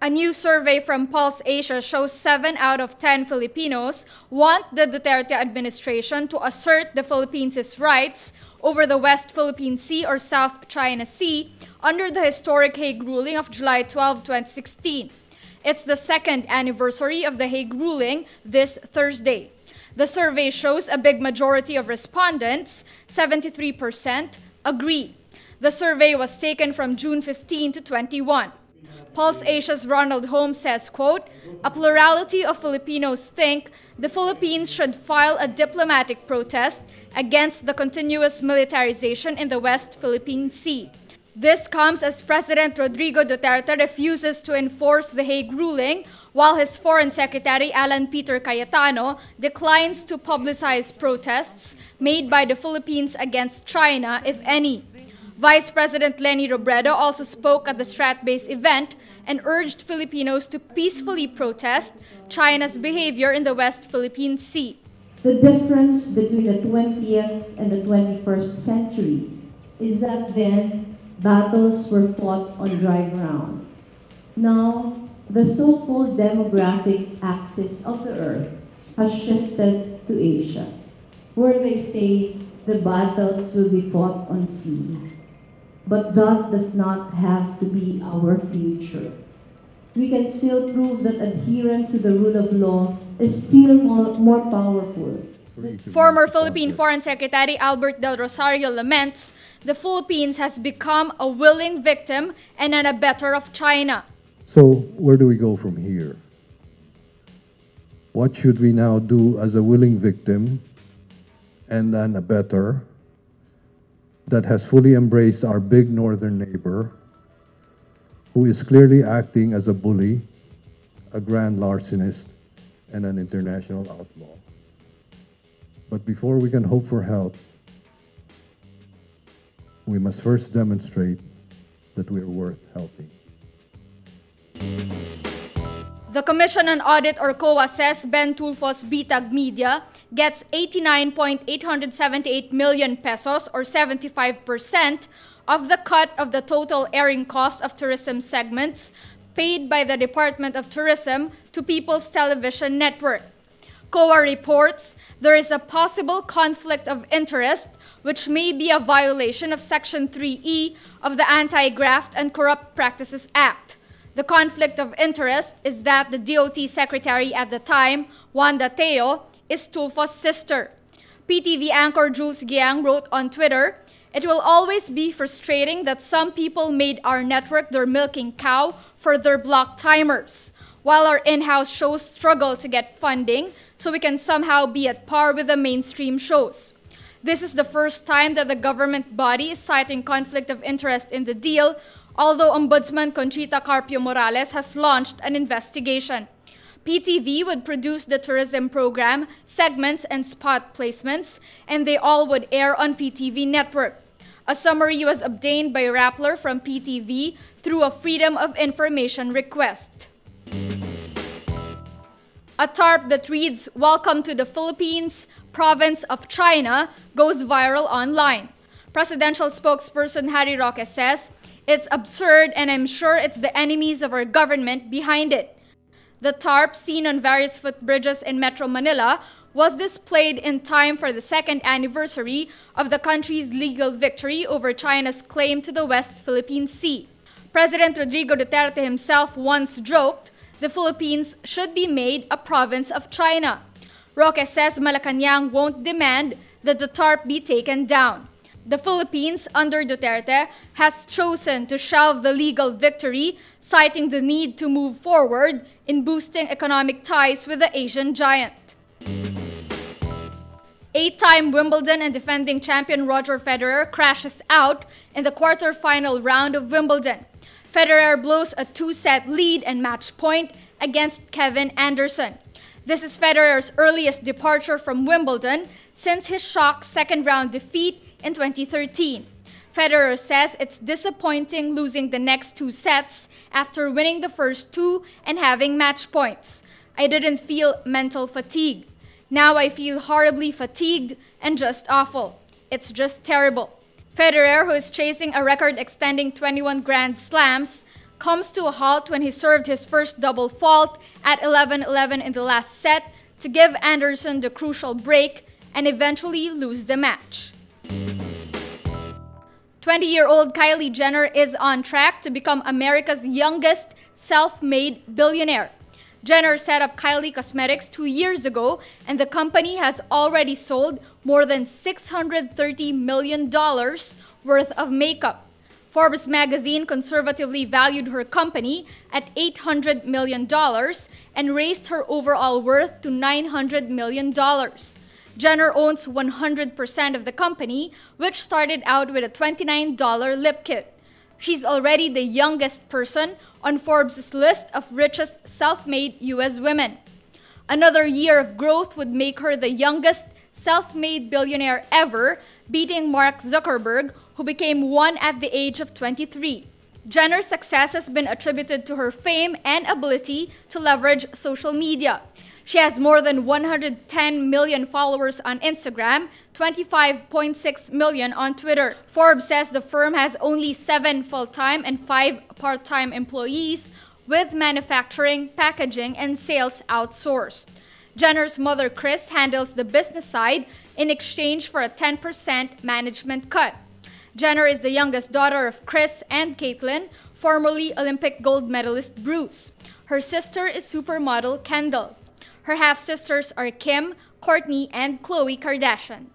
A new survey from Pulse Asia shows 7 out of 10 Filipinos want the Duterte administration to assert the Philippines' rights over the West Philippine Sea or South China Sea under the historic Hague ruling of July 12, 2016. It's the second anniversary of the Hague ruling this Thursday. The survey shows a big majority of respondents, 73%, agree. The survey was taken from June 15 to 21. Pulse Asia's Ronald Holmes says, quote, "A plurality of Filipinos think the Philippines should file a diplomatic protest against the continuous militarization in the West Philippine Sea. This comes as President Rodrigo Duterte refuses to enforce the Hague ruling, while his Foreign Secretary Alan Peter Cayetano declines to publicize protests made by the Philippines against China, if any." Vice President Leni Robredo also spoke at the Strat-based event and urged Filipinos to peacefully protest China's behavior in the West Philippine Sea. The difference between the 20th and the 21st century is that then battles were fought on dry ground. Now, the so-called demographic axis of the Earth has shifted to Asia, where they say the battles will be fought on sea. But that does not have to be our future. We can still prove that adherence to the rule of law is still more powerful. Former Philippine Foreign Secretary Albert Del Rosario laments the Philippines has become a willing victim and an abettor of China. So where do we go from here? What should we now do as a willing victim and an abettor that has fully embraced our big northern neighbor, who is clearly acting as a bully, a grand larcenist, and an international outlaw? But before we can hope for help, we must first demonstrate that we are worth helping. The Commission on Audit or COA says Ben Tulfo's Bitag Media gets 89.878 million pesos or 75% of the cut of the total airing cost of tourism segments paid by the Department of Tourism to People's Television Network. COA reports there is a possible conflict of interest which may be a violation of Section 3E of the Anti-Graft and Corrupt Practices Act. The conflict of interest is that the DOT secretary at the time, Wanda Teo, is Tulfo's sister. PTV anchor Jules Giang wrote on Twitter, "It will always be frustrating that some people made our network their milking cow for their block timers, while our in-house shows struggle to get funding so we can somehow be at par with the mainstream shows. This is the first time that the government body is citing conflict of interest in the deal, although Ombudsman Conchita Carpio Morales has launched an investigation. PTV would produce the tourism program, segments, and spot placements, and they all would air on PTV network. A summary was obtained by Rappler from PTV through a Freedom of Information request." A tarp that reads, "Welcome to the Philippines, province of China," goes viral online. Presidential spokesperson Harry Roque says, "It's absurd and I'm sure it's the enemies of our government behind it." The tarp, seen on various footbridges in Metro Manila, was displayed in time for the second anniversary of the country's legal victory over China's claim to the West Philippine Sea. President Rodrigo Duterte himself once joked, the Philippines should be made a province of China. Roque says Malacanang won't demand that the tarp be taken down. The Philippines, under Duterte, has chosen to shelve the legal victory, citing the need to move forward in boosting economic ties with the Asian giant. 8-time Wimbledon and defending champion Roger Federer crashes out in the quarter-final round of Wimbledon. Federer blows a 2-set lead and match point against Kevin Anderson. This is Federer's earliest departure from Wimbledon since his shock second-round defeat in 2013. Federer says it's disappointing losing the next 2 sets after winning the first 2 and having match points. "I didn't feel mental fatigue. Now I feel horribly fatigued and just awful. It's just terrible." Federer, who is chasing a record extending 21 Grand Slams, comes to a halt when he served his first double fault at 11-11 in the last set to give Anderson the crucial break and eventually lose the match. 20-year-old Kylie Jenner is on track to become America's youngest self-made billionaire. Jenner set up Kylie Cosmetics 2 years ago, and the company has already sold more than $630 million worth of makeup. Forbes magazine conservatively valued her company at $800 million and raised her overall worth to $900 million. Jenner owns 100% of the company, which started out with a $29 lip kit. She's already the youngest person on Forbes' list of richest self-made U.S. women. Another year of growth would make her the youngest self-made billionaire ever, beating Mark Zuckerberg, who became one at the age of 23. Jenner's success has been attributed to her fame and ability to leverage social media. She has more than 110 million followers on Instagram, 25.6 million on Twitter. Forbes says the firm has only 7 full-time and 5 part-time employees, with manufacturing, packaging, and sales outsourced. Jenner's mother, Kris, handles the business side in exchange for a 10% management cut. Jenner is the youngest daughter of Kris and Caitlyn, formerly Olympic gold medalist Bruce. Her sister is supermodel Kendall. Her half-sisters are Kim, Kourtney, and Khloe Kardashian.